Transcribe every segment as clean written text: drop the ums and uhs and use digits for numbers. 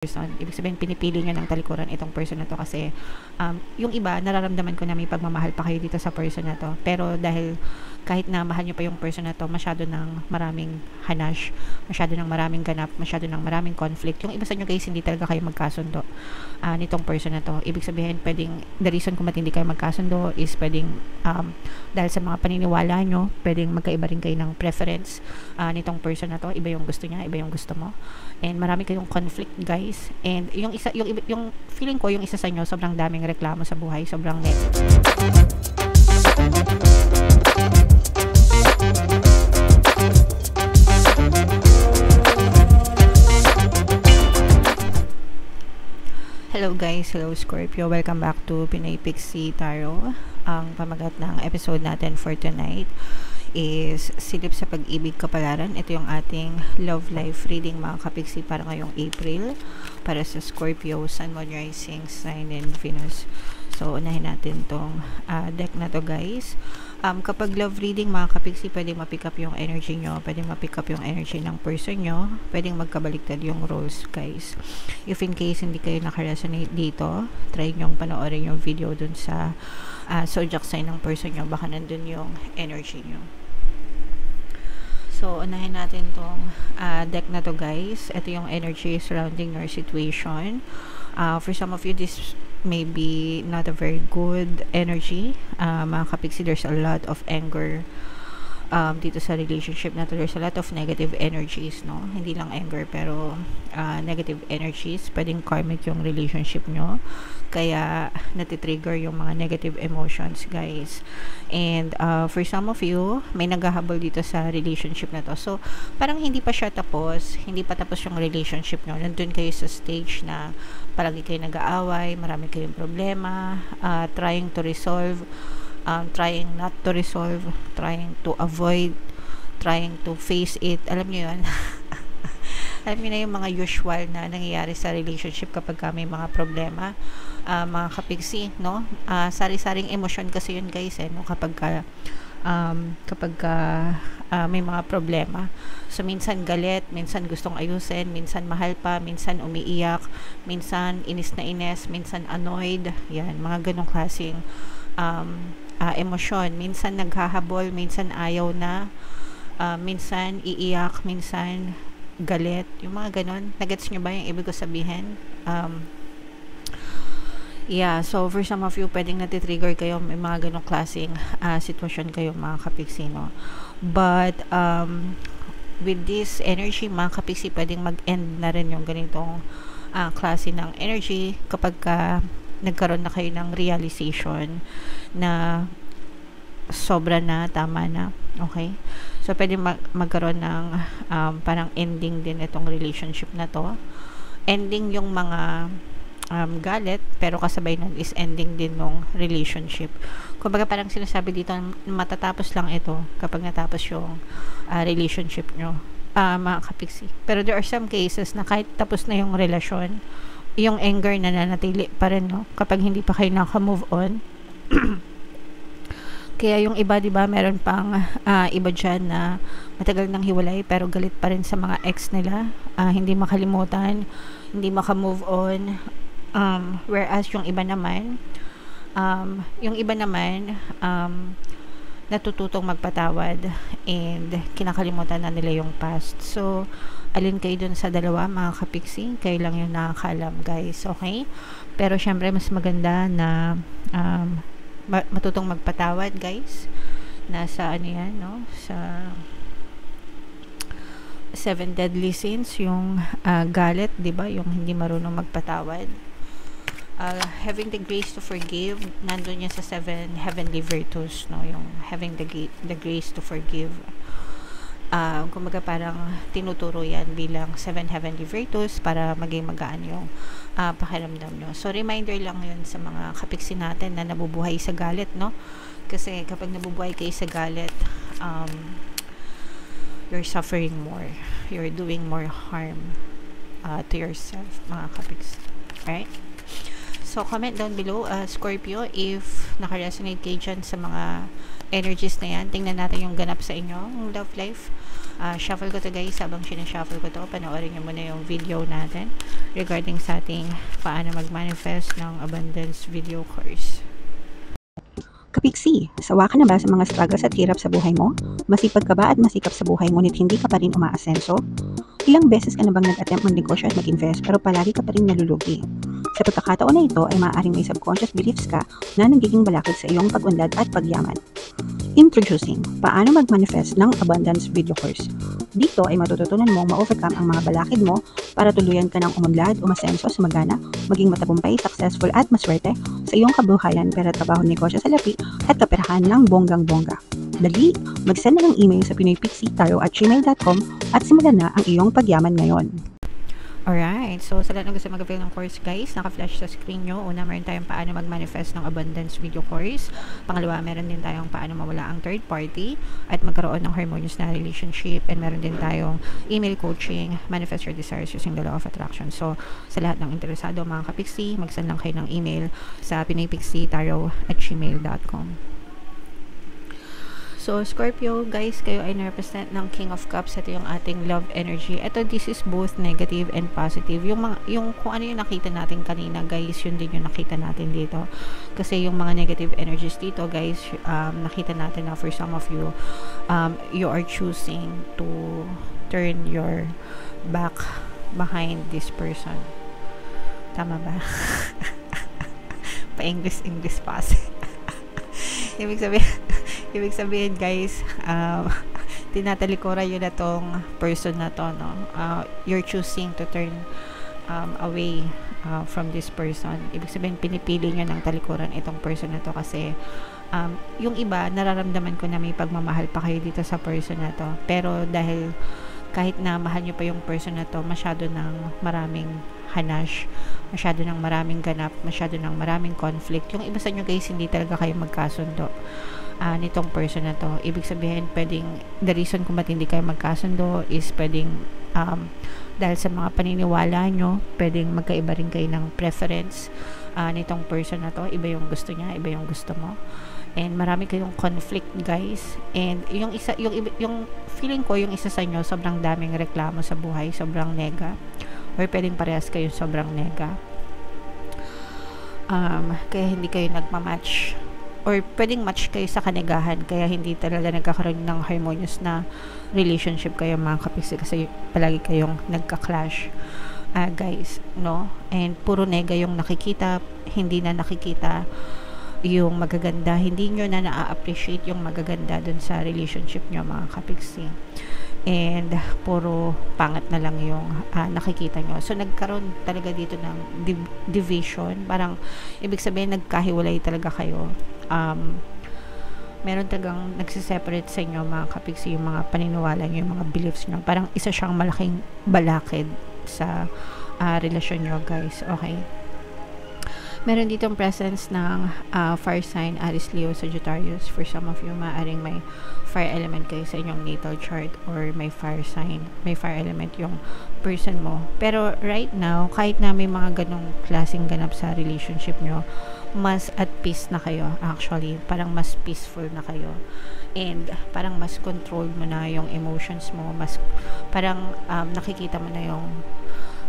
person. Ibig sabihin, pinipili nyo ng talikuran itong person na to kasi yung iba, nararamdaman ko na may pagmamahal pa kayo dito sa person na to. Pero dahil kahit na mahal nyo pa yung person na to, masyado ng maraming hanash, masyado ng maraming ganap, masyado ng maraming conflict. Yung iba sa nyo guys, hindi talaga kayo magkasundo nitong person na to. Ibig sabihin, pwedeng, the reason kung ba't hindi kayo magkasundo is pwedeng dahil sa mga paniniwala nyo, pwedeng magkaiba rin kayo ng preference nitong person na to. Iba yung gusto niya, iba yung gusto mo. And marami kayong conflict guys. And yung feeling ko, yung isa sa inyo, sobrang daming reklamo sa buhay, sobrang Hello guys, hello Scorpio, welcome back to Pinay Pixie Tarot. Ang pamagat ng episode natin for tonight is Silip sa Pag-ibig Kapalaran. Ito yung ating love life reading mga kapiksi para ngayong April para sa Scorpio, Sun, Moon, Rising, Sign, and Venus. So, unahin natin tong deck na to guys. Kapag love reading mga kapiksi, pwedeng mapick up yung energy nyo, pwedeng mapick up yung energy ng person nyo, pwedeng magkabaliktad yung roles guys. If in case hindi kayo nakaresonate dito, try nyong panoorin yung video dun sa zodiac sign ng person nyo, baka nandun yung energy nyo. So, unahin natin tong deck na to guys. Ito yung energy surrounding your situation. For some of you, this may be not a very good energy. Mga kapiksi, there's a lot of anger dito sa relationship na to. There's a lot of negative energies, no? Hindi lang anger, pero negative energies. Pwedeng karmic yung relationship nyo. Kaya, natitrigger yung mga negative emotions, guys. And, for some of you, may naghahabol dito sa relationship na to. So, parang hindi pa siya tapos. Hindi pa tapos yung relationship nyo. Nandun kayo sa stage na palagi kayo nag-aaway, marami kayong problema, trying to resolve, trying not to resolve, trying to avoid, trying to face it. Alam niyo yun? Alam niyo na yung mga usual na nangyayari sa relationship kapag may mga problema, mga kapiksi, no? Sari-saring emosyon kasi yun guys, no? Kapag may mga problema. So, minsan galit, minsan gustong ayusin, minsan mahal pa, minsan umiiyak, minsan inis na inis, minsan annoyed. Yan, mga ganong klaseng emosyon. Minsan naghahabol, minsan ayaw na, minsan iiyak, minsan galit. Yung mga ganon. Nagets nyo ba yung ibig ko sabihin? Yeah, so for some of you, pwedeng natitrigger kayo, may mga ganong klaseng sitwasyon kayo mga kapiksi, no? But, with this energy, mga kapiksi, pwedeng mag-end na rin yung ganitong klase ng energy kapag nagkaroon na kayo ng realization na sobra na, tama na, okay? So, pwede magkaroon ng parang ending din itong relationship na to. Ending yung mga galit, pero kasabay nun is ending din ng relationship. Kumbaga parang sinasabi dito, matatapos lang ito kapag natapos yung relationship nyo, mga kapiksi. Pero there are some cases na kahit tapos na yung relasyon, yung anger na nanatili pa rin, no? Kapag hindi pa kayo naka-move on. Kaya yung iba, diba, meron pang iba dyan na matagal nang hiwalay pero galit pa rin sa mga ex nila, hindi makalimutan, hindi maka-move on. Whereas yung iba naman natututong magpatawad and kinakalimutan na nila yung past. So, alin kayo dun sa dalawa mga kapiksi? Kayo lang yung nakakalam guys, okay? Pero syempre mas maganda na matutong magpatawad guys. Nasa ano yan, no? Sa 7 deadly sins yung galit, diba? Yung hindi marunong magpatawad. Having the grace to forgive, nandun yan sa 7 heavenly virtues, no? Yung having the grace to forgive. Kumbaga parang tinuturo yan bilang 7 heavenly virtues para maging magaan yung pakiramdam nyo. So, reminder lang yun sa mga kapiksi natin na nabubuhay sa galit, no? Kasi kapag nabubuhay kayo sa galit, you're suffering more. You're doing more harm to yourself, mga kapiksi. Alright? So, comment down below, Scorpio, if naka-resonate kayo dyan sa mga energies na yan. Tingnan natin yung ganap sa inyong love life. Shuffle ko to guys. Habang sinashuffle ko to, panoorin nyo muna yung video natin regarding sa ating paano mag-manifest ng abundance video course. Kapiksi, sawa ka na ba sa mga struggles at hirap sa buhay mo? Masipag ka ba at masikap sa buhay ngunit hindi ka pa rin umaasenso? Ilang beses ka na bang nag-attempt mag-negosyo at mag-invest pero palagi ka pa rin nalulugi? Sa pagkakataon na ito ay maaaring may subconscious beliefs ka na nagiging balakid sa iyong pag-unlad at pagyaman. Introducing, paano mag-manifest ng abundance video course. Dito ay matututunan mong ma-overcome ang mga balakid mo para tuluyan ka ng umunlad, umasenso, sumagana, maging matagumpay, successful at maswerte sa iyong kabuhayan, pera, trabaho, negosyo, salapi at kaperahan ng bonggang-bongga. Dali, mag-send na ng email sa pinoypixie@gmail.com at simulan na ang iyong pagyaman ngayon. Alright, so sa lahat ng gusto mag-avail ng course guys, naka-flash sa screen nyo. Una, meron tayong paano mag-manifest ng abundance video course. Pangalawa, meron din tayong paano mawala ang third party at magkaroon ng harmonious na relationship. And meron din tayong email coaching, manifest your desires using the law of attraction. So sa lahat ng interesado mga kapiksi, mag-send lang kayo ng email sa pinoypixie@gmail.com. So, Scorpio, guys, kayo ay na-represent ng King of Cups. Ito yung ating love energy. Ito, this is both negative and positive. Yung kung ano yung nakita natin kanina, guys, yun din yung nakita natin dito. Kasi yung mga negative energies dito, guys, nakita natin na for some of you, you are choosing to turn your back behind this person. Tama ba? Pa-English pa kasi. Ibig sabihin guys, tinatalikuran yun na tong person na to, no? You're choosing to turn away from this person. Ibig sabihin, pinipili nyo ng talikuran itong person na to kasi yung iba, nararamdaman ko na may pagmamahal pa kayo dito sa person na to. Pero dahil kahit na mahal nyo pa yung person na to, masyado ng maraming hanash, masyado ng maraming ganap, masyado ng maraming conflict. Yung iba sa inyo guys, hindi talaga kayo magkasundo nitong person na to. Ibig sabihin, pwedeng, the reason kung ba't hindi kayo magkasundo is pwedeng dahil sa mga paniniwala nyo, pwedeng magkaiba rin kayo ng preference nitong person na to. Iba yung gusto niya, iba yung gusto mo. And marami kayong conflict guys. And yung feeling ko, yung isa sa inyo, sobrang daming reklamo sa buhay, sobrang nega. Or pwedeng parehas kayo sobrang nega. Kaya hindi kayo nagmamatch. Or pwedeng match kayo sa kanegahan, kaya hindi talaga nagkakaroon ng harmonious na relationship kayo mga kapiksi kasi palagi kayong nagka-clash guys, no? And puro nega yung nakikita, hindi na nakikita yung magaganda, hindi nyo na na-appreciate yung magaganda dun sa relationship nyo mga kapiksi. And puro pangat na lang yung nakikita nyo. So nagkaroon talaga dito ng division, parang ibig sabihin nagkahiwalay talaga kayo. Meron talagang nagsiseparate sa inyo mga kapiksi, yung mga paniniwala nyo, yung mga beliefs nyo. Parang isa siyang malaking balakid sa relasyon nyo guys. Okay, meron ditong presence ng fire sign, Aries, Leo, Sagittarius. For some of you, maaaring may fire element kayo sa inyong natal chart or may fire sign, may fire element yung person mo. Pero right now, kahit na may mga ganong klaseng ganap sa relationship nyo, mas at peace na kayo actually. Parang mas peaceful na kayo. And parang mas controlled mo na yung emotions mo. Mas parang nakikita mo na yung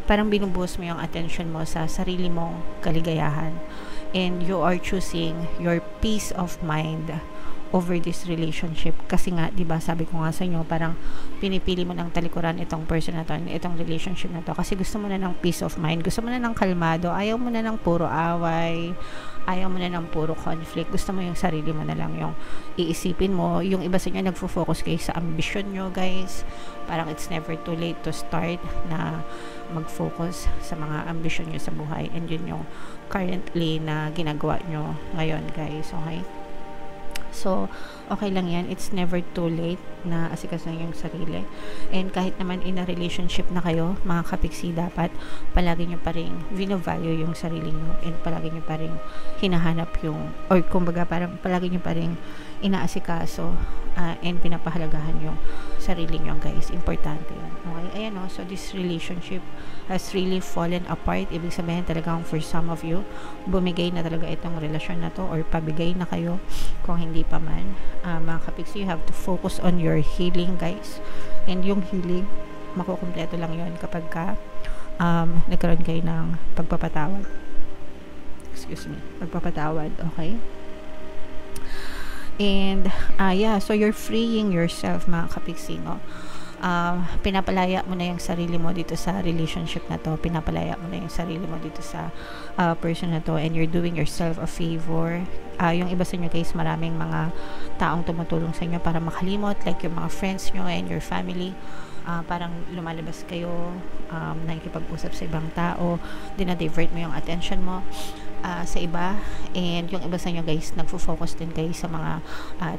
parang binubuhos mo yung attention mo sa sarili mong kaligayahan. And you are choosing your peace of mind over this relationship. Kasi nga, di ba sabi ko nga sa inyo, parang pinipili mo ng talikuran itong person na to, itong relationship na to. Kasi gusto mo na ng peace of mind. Gusto mo na ng kalmado. Ayaw mo na ng puro away. Ayaw mo na ng puro conflict. Gusto mo yung sarili mo na lang yung iisipin mo. Yung iba sa inyo, nagfo-focus kayo sa ambisyon nyo, guys. Parang it's never too late to start na mag-focus sa mga ambisyon nyo sa buhay. And yun yung currently na ginagawa nyo ngayon, guys. Okay? So, okay lang yan. It's never too late na asikasin yung sarili. And kahit naman in a relationship na kayo, mga kapiksi, dapat palagi nyo pa rin vino-value yung sarili nyo and palagi nyo pa rin hinahanap yung, or kumbaga parang palagi nyo pa rin inaasikaso and pinapahalagahan yung sarili nyo, guys. Importante yan. Okay? Ayan, no? So this relationship has really fallen apart. Ibig sabihin talagang for some of you, bumigay na talaga itong relasyon na to, or pabigay na kayo kung hindi pa man. Mga kapiksi, you have to focus on your healing, guys. And yung healing, makukumpleto lang yon kapag ka nagkaroon kayo ng pagpapatawad. Pagpapatawad, okay? And, so you're freeing yourself, mga kapiksi, no? Pinapalaya mo na yung sarili mo dito sa relationship na to. Pinapalaya mo na yung sarili mo dito sa person na to, and you're doing yourself a favor. Yung iba sa inyo, guys, maraming mga taong tumutulong sa inyo para makalimot, like yung mga friends nyo and your family. Parang lumalabas kayo, nakikipag-usap sa ibang tao, dinadivert mo yung attention mo sa iba, and yung iba sa inyo, guys, nagfo-focus din kayo sa mga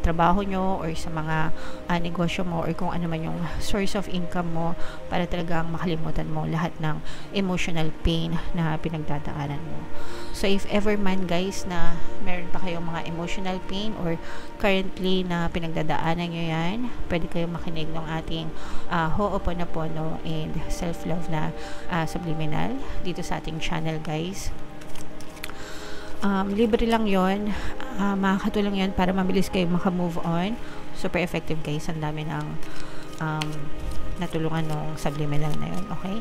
trabaho nyo or sa mga negosyo mo or kung ano man yung source of income mo, para talagang makalimutan mo lahat ng emotional pain na pinagdadaanan mo. So if ever man, guys, na meron pa kayong mga emotional pain or currently na pinagdadaanan nyo yan, pwede kayong makinig ng ating Ho'oponopono and self-love na subliminal dito sa ating channel, guys. Libre lang yon, makakatulong yon para mabilis kayo maka-move on. Super effective, guys. Ang dami ng natulungan ng subliminal na yon, okay?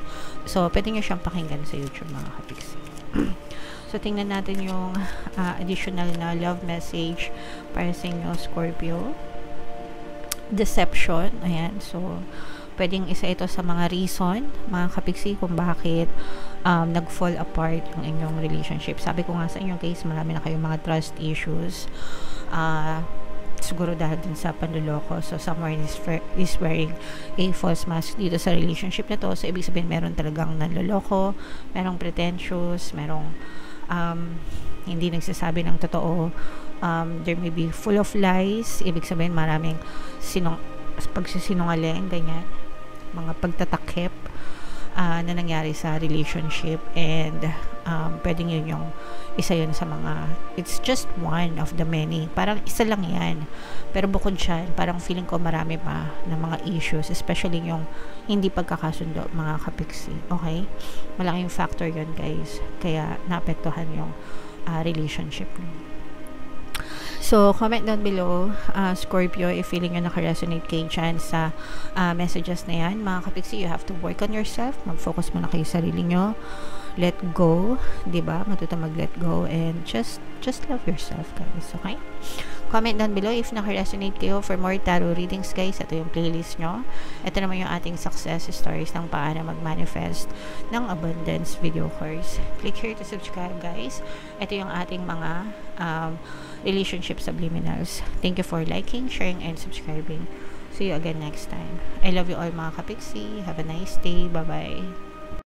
So pwede nyo siyang pakinggan sa YouTube, mga kapiksi. So tingnan natin yung additional na love message para sa inyo, Scorpio. Deception, ayan. So pwedeng isa ito sa mga reason, mga kapiksi, kung bakit nag-fall apart yung inyong relationship. Sabi ko nga sa inyo, guys, marami na kayong mga trust issues. Siguro dahil din sa panluloko. So someone is wearing a false mask dito sa relationship na to. So ibig sabihin, meron talagang nanluloko, merong pretentious, merong hindi nagsasabi ng totoo. There may be full of lies. Ibig sabihin, maraming pagsisinungaling, ganyan, mga pagtatakip na nangyari sa relationship, and pwedeng yun yung isa yun sa mga, it's just one of the many, parang isa lang yan, pero bukod siya, parang feeling ko marami pa na mga issues, especially yung hindi pagkakasundo, mga kapiksi, okay? Malaking factor yun, guys, kaya naapektuhan yung relationship niyo. So, comment down below, Scorpio, if feeling nyo naka-resonate kayo dyan sa messages na yan. Mga kapiksi, you have to work on yourself. Mag-focus muna kayo sa sarili nyo. Let go, diba? Matuto mag-let go, and just love yourself, guys, okay? Comment down below if naka-resonate kayo for more tarot readings, guys. Ito yung playlist nyo. Ito naman yung ating success stories ng paano mag-manifest ng abundance video course. Click here to subscribe, guys. Ito yung ating mga relationship subliminals. Thank you for liking, sharing, and subscribing. See you again next time. I love you all, mga kapiksi. Have a nice day. Bye-bye.